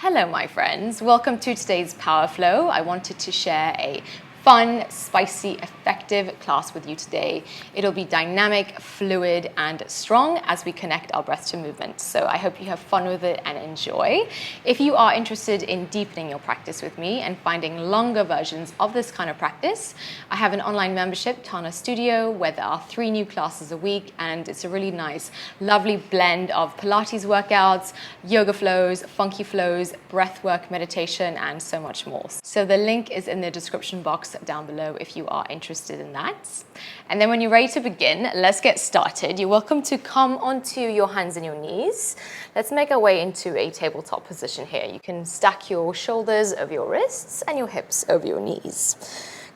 Hello, my friends. Welcome to today's Power Flow. I wanted to share a fun, spicy, effective class with you today. It'll be dynamic, fluid, and strong as we connect our breath to movement. So I hope you have fun with it and enjoy. If you are interested in deepening your practice with me and finding longer versions of this kind of practice, I have an online membership, Tana Studio, where there are 3 new classes a week, and it's a really nice, lovely blend of Pilates workouts, yoga flows, funky flows, breath work, meditation, and so much more. So the link is in the description box down below if you are interested in that. And then when you're ready to begin, let's get started. You're welcome to come onto your hands and your knees. Let's make our way into a tabletop position here. You can stack your shoulders over your wrists and your hips over your knees.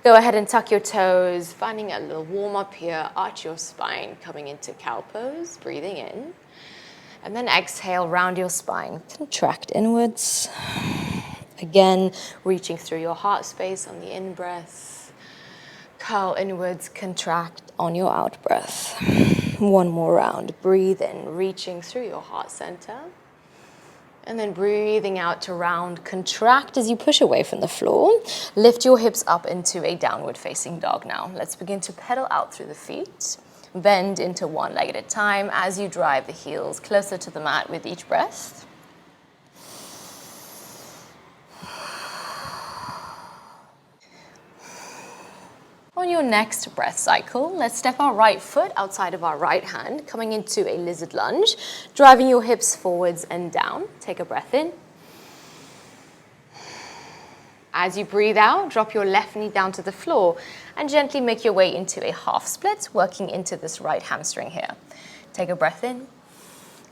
Go ahead and tuck your toes, finding a little warm up here. Arch your spine, coming into cow pose, breathing in. And then exhale, round your spine, contract inwards. Again, reaching through your heart space on the in-breath. Curl inwards, contract on your out-breath. One more round. Breathe in, reaching through your heart center. And then breathing out to round, contract as you push away from the floor. Lift your hips up into a downward facing dog now. Let's begin to pedal out through the feet. Bend into one leg at a time as you drive the heels closer to the mat with each breath. On your next breath cycle, let's step our right foot outside of our right hand, coming into a lizard lunge, driving your hips forwards and down. Take a breath in. As you breathe out, drop your left knee down to the floor and gently make your way into a half split, working into this right hamstring here. Take a breath in.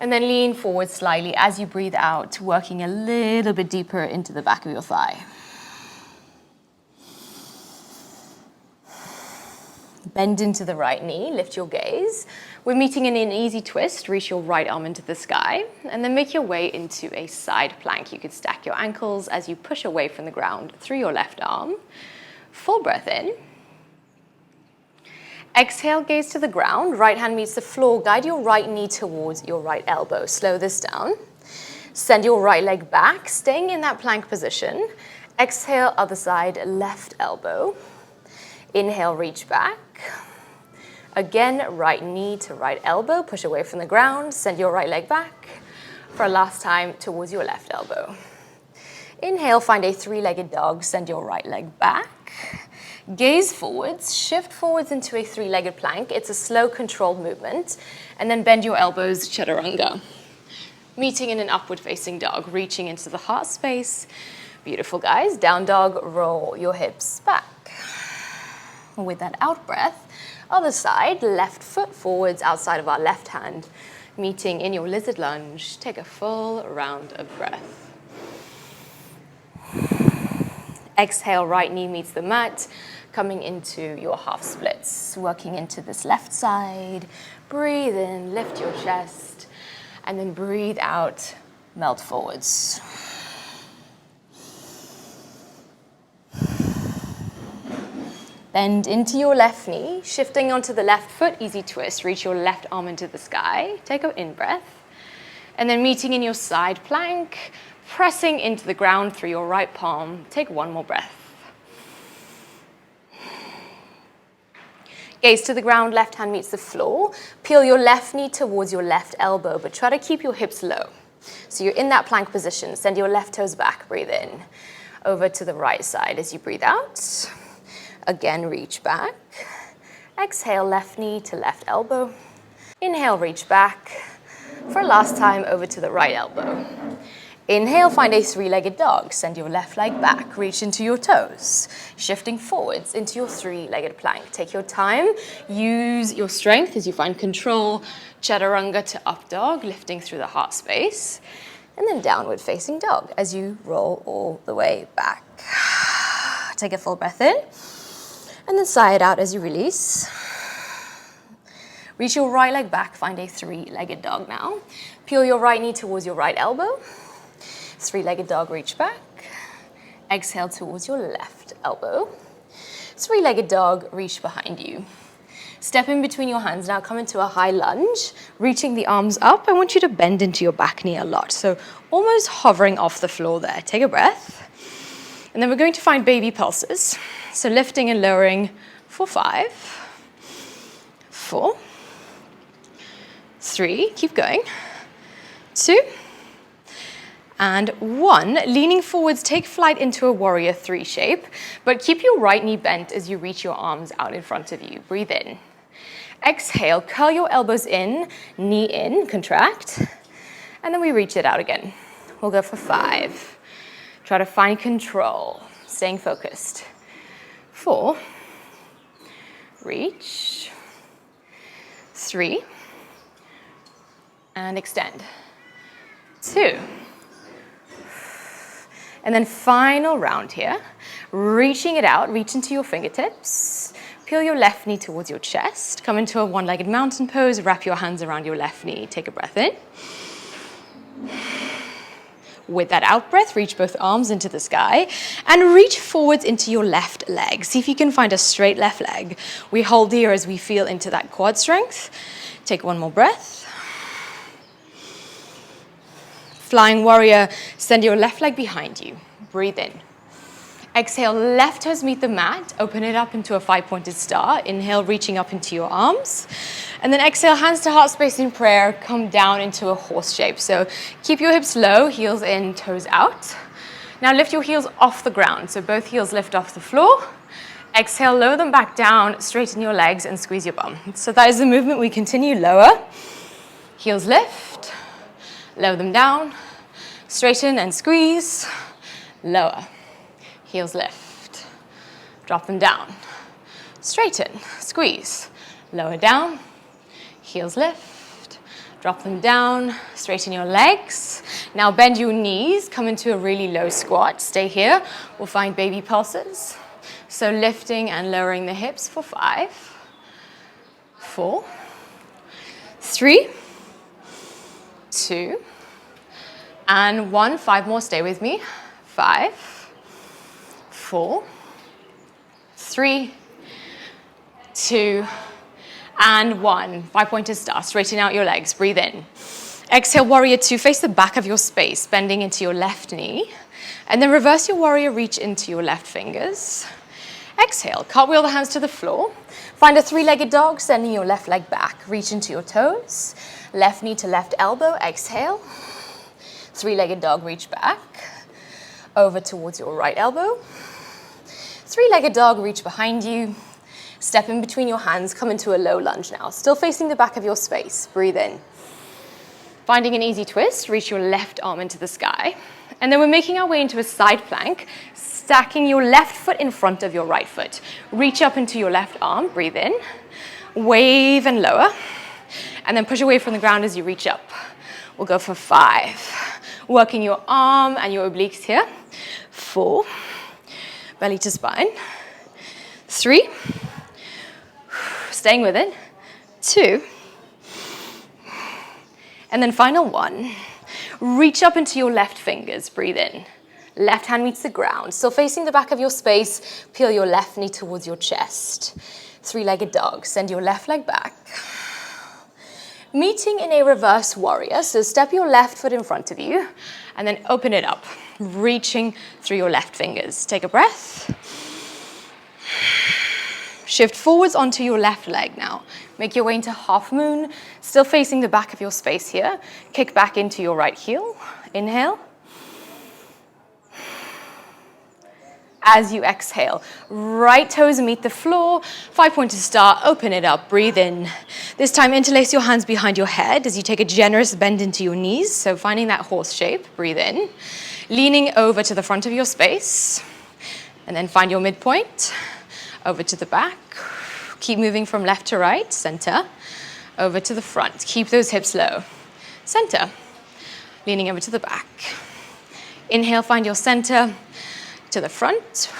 And then lean forward slightly as you breathe out, working a little bit deeper into the back of your thigh. Bend into the right knee, lift your gaze. We're meeting in an easy twist. Reach your right arm into the sky, and then make your way into a side plank. You can stack your ankles as you push away from the ground through your left arm. Full breath in. Exhale, gaze to the ground. Right hand meets the floor. Guide your right knee towards your right elbow. Slow this down. Send your right leg back, staying in that plank position. Exhale, other side, left elbow. Inhale, reach back. Again, right knee to right elbow, push away from the ground, send your right leg back. For a last time, towards your left elbow. Inhale, find a 3-legged dog, send your right leg back. Gaze forwards, shift forwards into a 3-legged plank. It's a slow, controlled movement. And then bend your elbows, chaturanga. Meeting in an upward facing dog, reaching into the heart space. Beautiful, guys. Down dog, roll your hips back. With that out breath, other side, left foot forwards outside of our left hand, meeting in your lizard lunge. Take a full round of breath. Exhale, right knee meets the mat, coming into your half splits, working into this left side. Breathe in, lift your chest, and then breathe out, melt forwards. Bend into your left knee, shifting onto the left foot, easy twist. Reach your left arm into the sky. Take an in-breath. And then meeting in your side plank, pressing into the ground through your right palm. Take one more breath. Gaze to the ground, left hand meets the floor. Peel your left knee towards your left elbow, but try to keep your hips low. So you're in that plank position. Send your left toes back, breathe in. Over to the right side as you breathe out. Again, reach back. Exhale, left knee to left elbow. Inhale, reach back. For last time, over to the right elbow. Inhale, find a 3-legged dog. Send your left leg back, reach into your toes. Shifting forwards into your 3-legged plank. Take your time, use your strength as you find control. Chaturanga to up dog, lifting through the heart space. And then downward facing dog as you roll all the way back. Take a full breath in. And then sigh it out as you release. Reach your right leg back, find a 3-legged dog now. Peel your right knee towards your right elbow. 3-legged dog, reach back. Exhale towards your left elbow. 3-legged dog, reach behind you. Step in between your hands. Now come into a high lunge, reaching the arms up. I want you to bend into your back knee a lot. So almost hovering off the floor there. Take a breath. And then we're going to find baby pulses. So lifting and lowering for 5, 4, 3, keep going, 2, and 1. Leaning forwards, take flight into a warrior 3 shape, but keep your right knee bent as you reach your arms out in front of you. Breathe in. Exhale, curl your elbows in, knee in, contract, and then we reach it out again. We'll go for 5. Try to find control, staying focused. 4, reach, 3, and extend. 2. And then final round here, reaching it out, reach into your fingertips, peel your left knee towards your chest, come into a one-legged mountain pose, wrap your hands around your left knee, take a breath in. With that out breath, reach both arms into the sky and reach forwards into your left leg. See if you can find a straight left leg. We hold here as we feel into that quad strength. Take one more breath. Flying warrior, send your left leg behind you. Breathe in. Exhale, left toes meet the mat. Open it up into a 5-pointed star. Inhale, reaching up into your arms. And then exhale, hands to heart space in prayer. Come down into a horse shape. So keep your hips low, heels in, toes out. Now lift your heels off the ground. So both heels lift off the floor. Exhale, lower them back down, straighten your legs and squeeze your bum. So that is the movement. We continue lower. Heels lift. Lower them down, straighten and squeeze, lower. Heels lift, drop them down, straighten, squeeze, lower down, heels lift, drop them down, straighten your legs. Now bend your knees, come into a really low squat, stay here. We'll find baby pulses. So lifting and lowering the hips for 5, 4, 3, 2, and 1. 5 more, stay with me. 5, 4, 3, 2, and 1. 5-pointed star, straighten out your legs, breathe in. Exhale, warrior 2, face the back of your space, bending into your left knee. And then reverse your warrior, reach into your left fingers. Exhale, cartwheel the hands to the floor. Find a 3-legged dog, sending your left leg back. Reach into your toes. Left knee to left elbow, exhale. 3-legged dog, reach back. Over towards your right elbow. 3-legged dog, reach behind you. Step in between your hands, come into a low lunge now. Still facing the back of your space, breathe in. Finding an easy twist, reach your left arm into the sky. And then we're making our way into a side plank, stacking your left foot in front of your right foot. Reach up into your left arm, breathe in. Wave and lower. And then push away from the ground as you reach up. We'll go for 5. Working your arm and your obliques here. 4. Belly to spine. 3. Staying with it. 2. And then final 1. Reach up into your left fingers. Breathe in. Left hand meets the ground. Still facing the back of your space. Peel your left knee towards your chest. 3-legged dog. Send your left leg back. Meeting in a reverse warrior. So step your left foot in front of you and then open it up, reaching through your left fingers. Take a breath. Shift forwards onto your left leg now. Make your way into half moon, still facing the back of your space here. Kick back into your right heel. Inhale. As you exhale, right toes meet the floor, 5-pointed star, open it up, breathe in. This time interlace your hands behind your head as you take a generous bend into your knees, so finding that horse shape, breathe in. Leaning over to the front of your space, and then find your midpoint, over to the back. Keep moving from left to right, center, over to the front. Keep those hips low. Center, leaning over to the back. Inhale, find your center, to the front.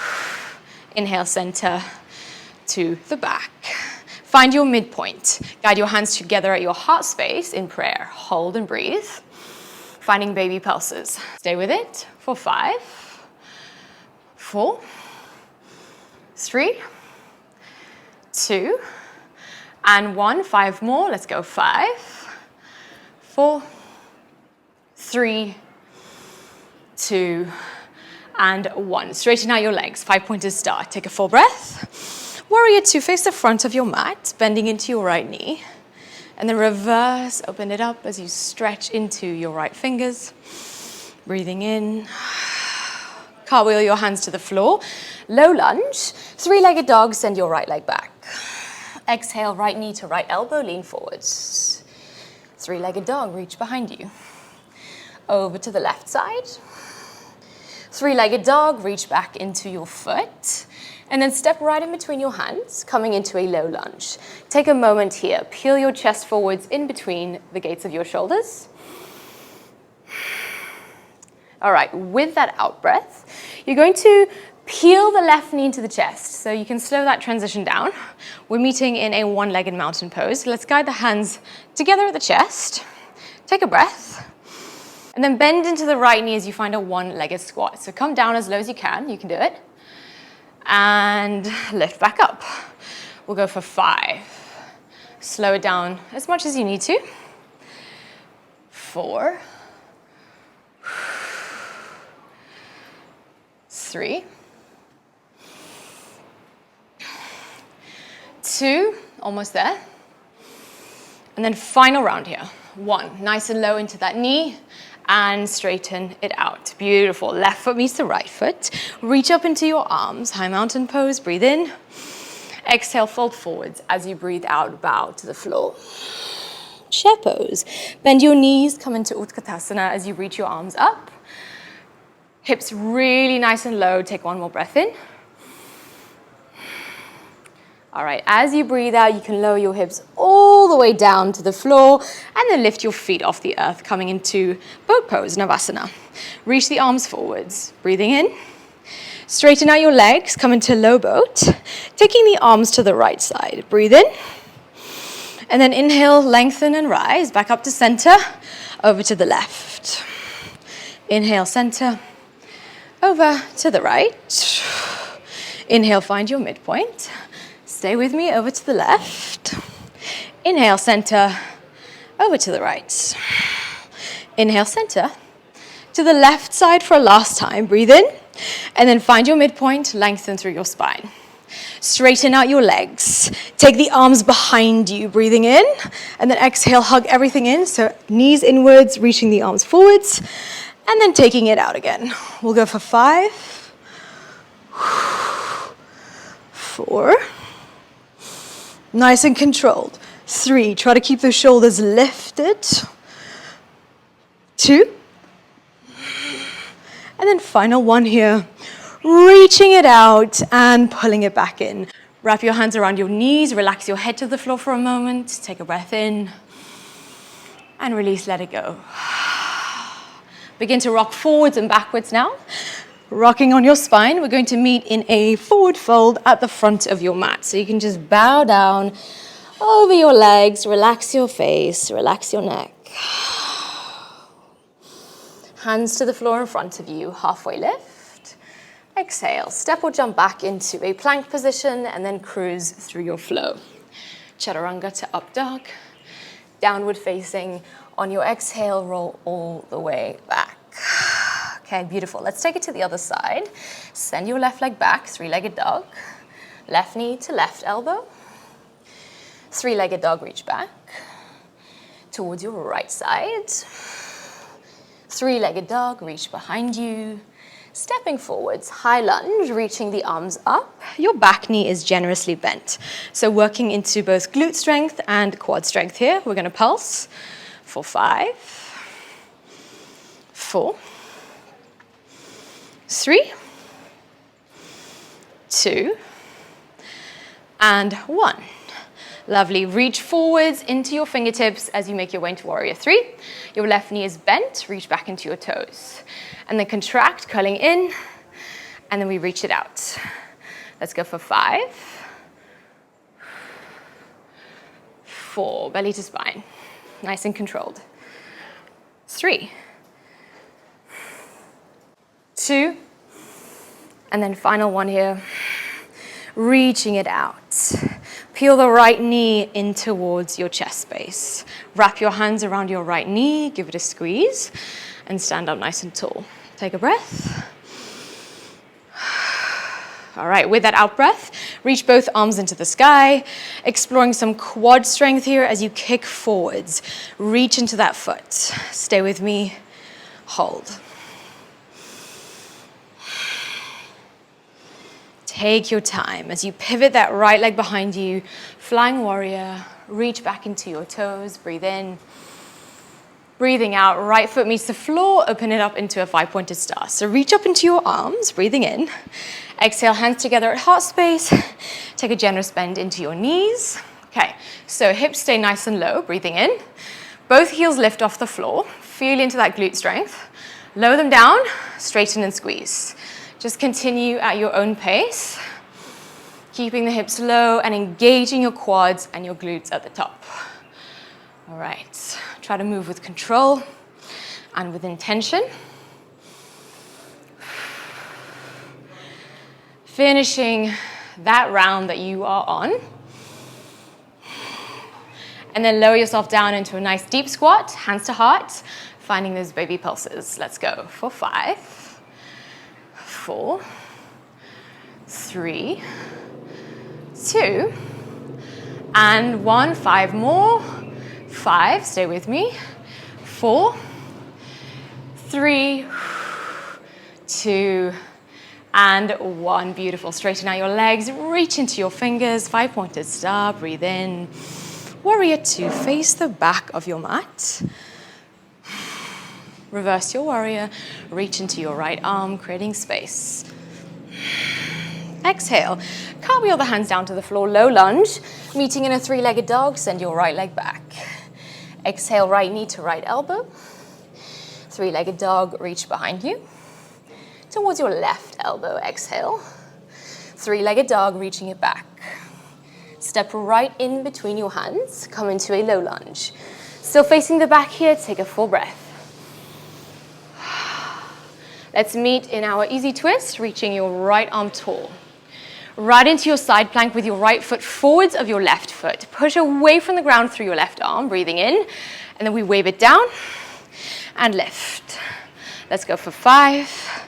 Inhale, center to the back. Find your midpoint. Guide your hands together at your heart space in prayer. Hold and breathe. Finding baby pulses. Stay with it for 5, 4, 3, 2, and 1. 5 more. Let's go. 5, 4, 3, 2, and 1. Straighten out your legs. 5-pointers start. Take a full breath. Warrior 2, face the front of your mat, bending into your right knee. And then reverse, open it up as you stretch into your right fingers. Breathing in. Cartwheel your hands to the floor. Low lunge. 3-legged dog, send your right leg back. Exhale, right knee to right elbow, lean forwards. 3-legged dog, reach behind you. Over to the left side. 3-legged dog, reach back into your foot. And then step right in between your hands, coming into a low lunge. Take a moment here. Peel your chest forwards in between the gates of your shoulders. All right, with that out breath, you're going to peel the left knee into the chest. So you can slow that transition down. We're meeting in a one-legged mountain pose. Let's guide the hands together at the chest. Take a breath. And then bend into the right knee as you find a one-legged squat. So come down as low as you can. You can do it. And lift back up. We'll go for 5. Slow it down as much as you need to. 4, 3, 2, almost there. And then final round here. 1, nice and low into that knee. And straighten it out. Beautiful. Left foot meets the right foot. Reach up into your arms. High mountain pose. Breathe in. Exhale, fold forwards. As you breathe out, bow to the floor. Chair pose. Bend your knees. Come into Utkatasana as you reach your arms up. Hips really nice and low. Take one more breath in. All right, as you breathe out, you can lower your hips all the way down to the floor and then lift your feet off the earth, coming into boat pose, Savasana. Reach the arms forwards, breathing in. Straighten out your legs, come into low boat, taking the arms to the right side. Breathe in. And then inhale, lengthen and rise, back up to center, over to the left. Inhale, center, over to the right. Inhale, find your midpoint. Stay with me, over to the left. Inhale, center, over to the right. Inhale, center, to the left side for a last time. Breathe in, and then find your midpoint, lengthen through your spine. Straighten out your legs. Take the arms behind you, breathing in, and then exhale, hug everything in, so knees inwards, reaching the arms forwards, and then taking it out again. We'll go for 5, 4, nice and controlled. 3, try to keep those shoulders lifted. 2, and then final 1 here. Reaching it out and pulling it back in. Wrap your hands around your knees, relax your head to the floor for a moment. Take a breath in and release, let it go. Begin to rock forwards and backwards now. Rocking on your spine, we're going to meet in a forward fold at the front of your mat. So you can just bow down over your legs, relax your face, relax your neck. Hands to the floor in front of you, halfway lift. Exhale, step or jump back into a plank position and then cruise through your flow. Chaturanga to up dog, downward facing. On your exhale, roll all the way back. Okay, beautiful. Let's take it to the other side. Send your left leg back, 3-legged dog. Left knee to left elbow. 3-legged dog, reach back. Towards your right side. 3-legged dog, reach behind you. Stepping forwards, high lunge, reaching the arms up. Your back knee is generously bent. So working into both glute strength and quad strength here. We're gonna pulse for 5, 4, 3, 2, and 1. Lovely. Reach forwards into your fingertips as you make your way into Warrior 3. Your left knee is bent. Reach back into your toes. And then contract, curling in, and then we reach it out. Let's go for 5, 4, belly to spine. Nice and controlled. 3, 2, and then final 1 here. Reaching it out. Peel the right knee in towards your chest space. Wrap your hands around your right knee, give it a squeeze, and stand up nice and tall. Take a breath. All right, with that out breath, reach both arms into the sky, exploring some quad strength here as you kick forwards. Reach into that foot. Stay with me. Hold. Take your time as you pivot that right leg behind you. Flying warrior. Reach back into your toes. Breathe in. Breathing out, right foot meets the floor, open it up into a 5-pointed star. So reach up into your arms, breathing in. Exhale, hands together at heart space. Take a generous bend into your knees. Okay, so hips stay nice and low, breathing in. Both heels lift off the floor. Feel into that glute strength. Lower them down, straighten and squeeze. Just continue at your own pace, keeping the hips low and engaging your quads and your glutes at the top. All right, try to move with control and with intention. Finishing that round that you are on. And then lower yourself down into a nice deep squat, hands to heart, finding those baby pulses. Let's go for 5, 4, 3, 2, and 1. 5 more. 5, stay with me. 4, 3, 2, and 1. Beautiful. Straighten out your legs, reach into your fingers, 5-pointed star, breathe in. Warrior 2, face the back of your mat. Reverse your warrior, reach into your right arm, creating space. Exhale, cartwheel the hands down to the floor, low lunge, meeting in a 3-legged dog, send your right leg back. Exhale, right knee to right elbow. 3-legged dog, reach behind you. Towards your left elbow, exhale. 3-legged dog, reaching it back. Step right in between your hands, come into a low lunge. Still facing the back here, take a full breath. Let's meet in our easy twist, reaching your right arm tall. Right into your side plank with your right foot forwards of your left foot. Push away from the ground through your left arm, breathing in, and then we wave it down and lift. Let's go for 5,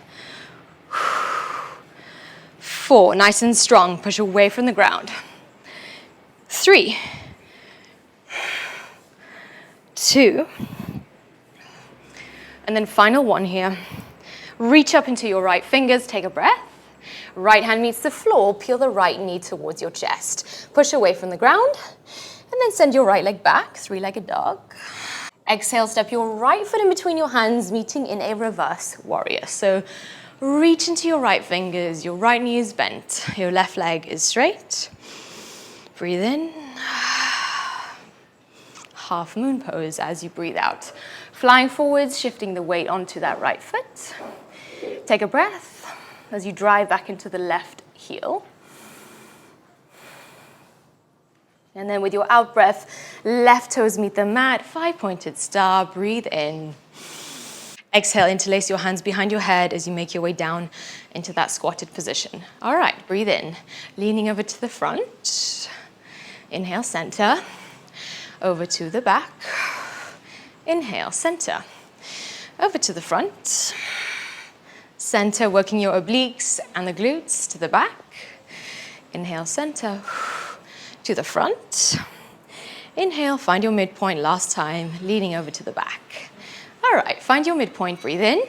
4, nice and strong, push away from the ground. 3, 2, and then final one here. Reach up into your right fingers, take a breath. Right hand meets the floor, peel the right knee towards your chest. Push away from the ground, and then send your right leg back, 3-legged dog. Exhale, step your right foot in between your hands, meeting in a reverse warrior. So reach into your right fingers, your right knee is bent, your left leg is straight. Breathe in. Half moon pose as you breathe out. Flying forwards, shifting the weight onto that right foot. Take a breath as you drive back into the left heel. And then with your out breath, left toes meet the mat, 5-pointed star, breathe in. Exhale, interlace your hands behind your head as you make your way down into that squatted position. All right, breathe in, leaning over to the front. Inhale, center, over to the back. Inhale, center, over to the front. Center, working your obliques and the glutes to the back. Inhale, center, to the front. Inhale, find your midpoint last time, leaning over to the back. All right, find your midpoint, breathe in.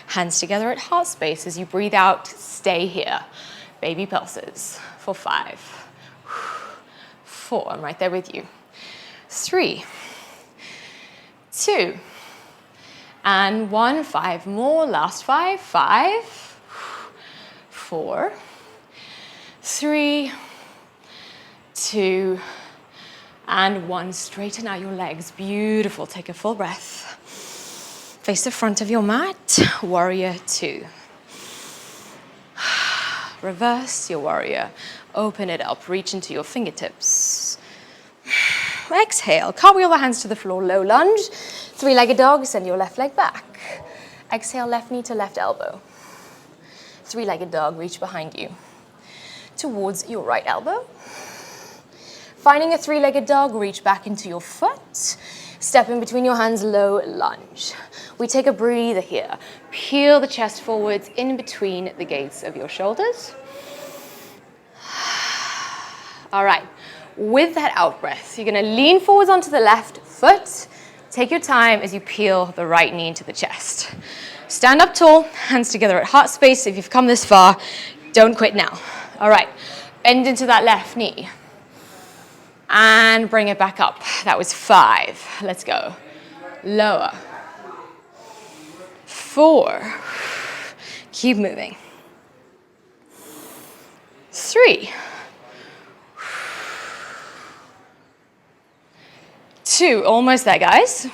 Hands together at heart space. As you breathe out, stay here. Baby pulses for 5, 4, I'm right there with you. 3, 2, and 1, 5 more, last 5, 5, 4, 3, 2, and 1. Straighten out your legs, beautiful, take a full breath. Face the front of your mat, warrior 2. Reverse your warrior, open it up, reach into your fingertips. Exhale, cartwheel the hands to the floor, low lunge. 3-legged dog, send your left leg back. Exhale, left knee to left elbow. 3-legged dog, reach behind you. Towards your right elbow. Finding a three-legged dog, reach back into your foot. Step in between your hands, low lunge. We take a breather here. Peel the chest forwards in between the gates of your shoulders. All right, with that out breath, you're gonna lean forwards onto the left foot. Take your time as you peel the right knee into the chest. Stand up tall, hands together at heart space. If you've come this far, don't quit now. All right, bend into that left knee. And bring it back up. That was 5. Let's go. Lower. 4. Keep moving. 3. 2. Almost there, guys.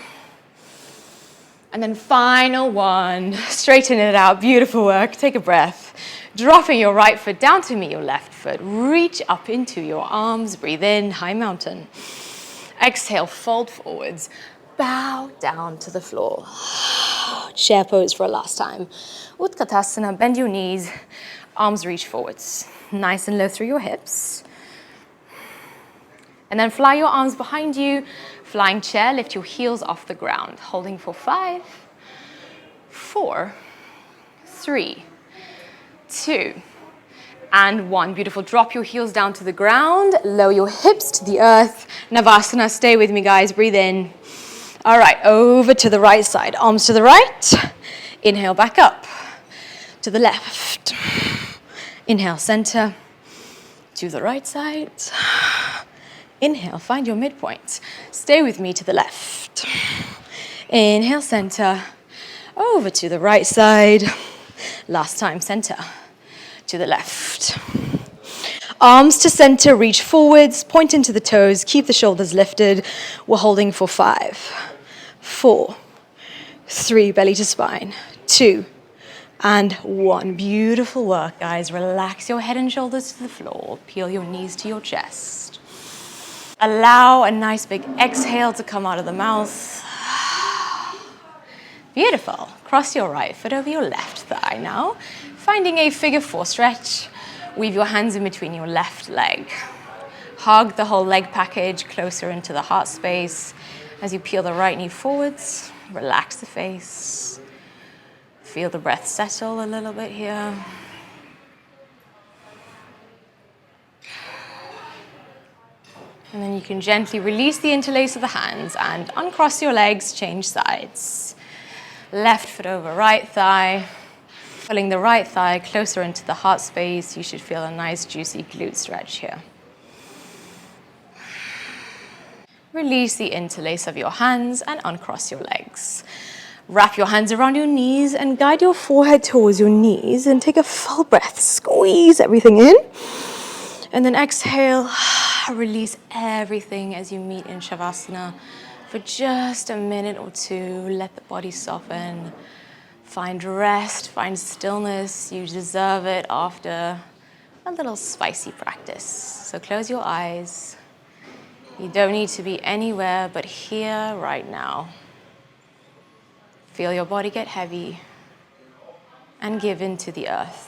And then final 1. Straighten it out. Beautiful work. Take a breath. Dropping your right foot down to meet your left foot. Reach up into your arms. Breathe in, high mountain. Exhale, fold forwards. Bow down to the floor. Chair pose for a last time. Utkatasana, bend your knees. Arms reach forwards. Nice and low through your hips. And then fly your arms behind you. Flying chair, lift your heels off the ground. Holding for 5, 4, 3, 2, and 1. Beautiful. Drop your heels down to the ground. Lower your hips to the earth. Navasana. Stay with me, guys. Breathe in. All right, over to the right side. Arms to the right. Inhale, back up. To the left. Inhale, center. To the right side. Inhale, find your midpoint. Stay with me to the left. Inhale, center. Over to the right side. Last time, center. To the left. Arms to center, reach forwards, point into the toes, keep the shoulders lifted. We're holding for 5, 4, 3, belly to spine, 2, and 1. Beautiful work, guys. Relax your head and shoulders to the floor. Peel your knees to your chest. Allow a nice big exhale to come out of the mouth. Beautiful. Cross your right foot over your left thigh now. Finding a figure 4 stretch. Weave your hands in between your left leg. Hug the whole leg package closer into the heart space. As you peel the right knee forwards, relax the face. Feel the breath settle a little bit here. And then you can gently release the interlace of the hands and uncross your legs, change sides. Left foot over right thigh. Pulling the right thigh closer into the heart space. You should feel a nice juicy glute stretch here. Release the interlace of your hands and uncross your legs. Wrap your hands around your knees and guide your forehead towards your knees and take a full breath. Squeeze everything in. And then exhale, release everything as you meet in Savasana for just a minute or 2. Let the body soften. Find rest, find stillness. You deserve it after a little spicy practice. So close your eyes. You don't need to be anywhere but here right now. Feel your body get heavy and give in to the earth.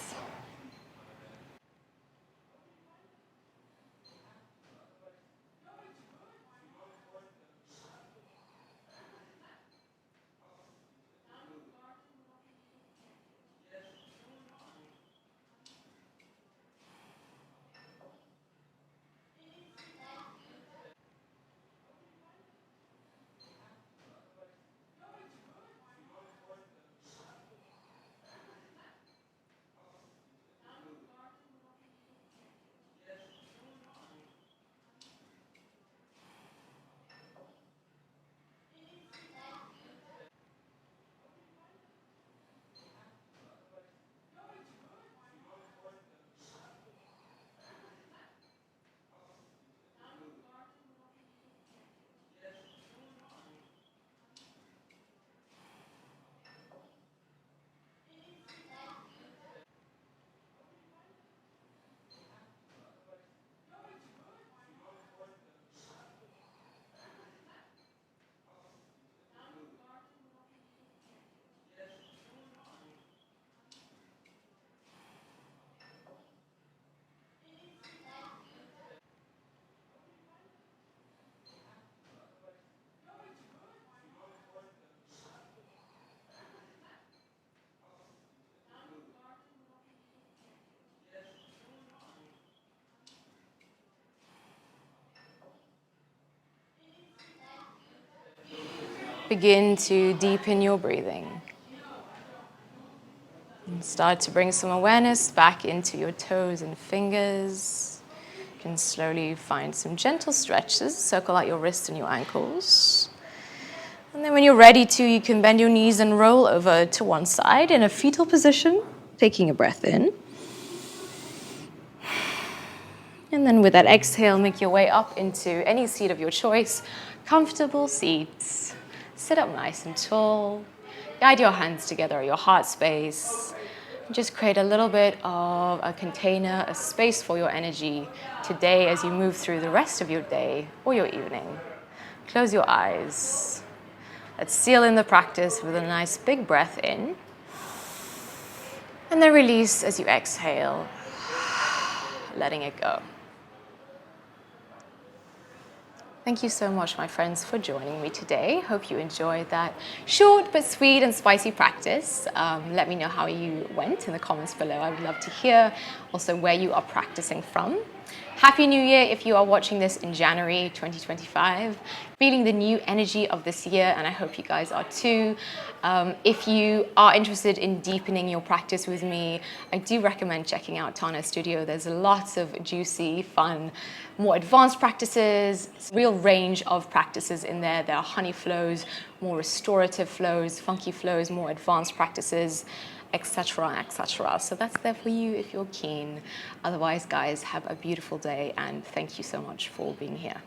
begin to deepen your breathing. And start to bring some awareness back into your toes and fingers. You can slowly find some gentle stretches. Circle out your wrists and your ankles. And then when you're ready to, you can bend your knees and roll over to one side in a fetal position, taking a breath in. And then with that exhale, make your way up into any seat of your choice. Comfortable seats. Sit up nice and tall. Guide your hands together at your heart space. Just create a little bit of a container, a space for your energy today as you move through the rest of your day or your evening. Close your eyes. Let's seal in the practice with a nice big breath in. And then release as you exhale, letting it go. Thank you so much, my friends, for joining me today. Hope you enjoyed that short but sweet and spicy practice. Let me know how you went in the comments below. I would love to hear also where you are practicing from. Happy New Year if you are watching this in January 2025. Feeling the new energy of this year, and I hope you guys are too. If you are interested in deepening your practice with me, I do recommend checking out Tana Studio. There's lots of juicy, fun, more advanced practices, real range of practices in there. There are honey flows, more restorative flows, funky flows, more advanced practices, etc., etc. So that's there for you if you're keen. Otherwise, guys, have a beautiful day, and thank you so much for being here.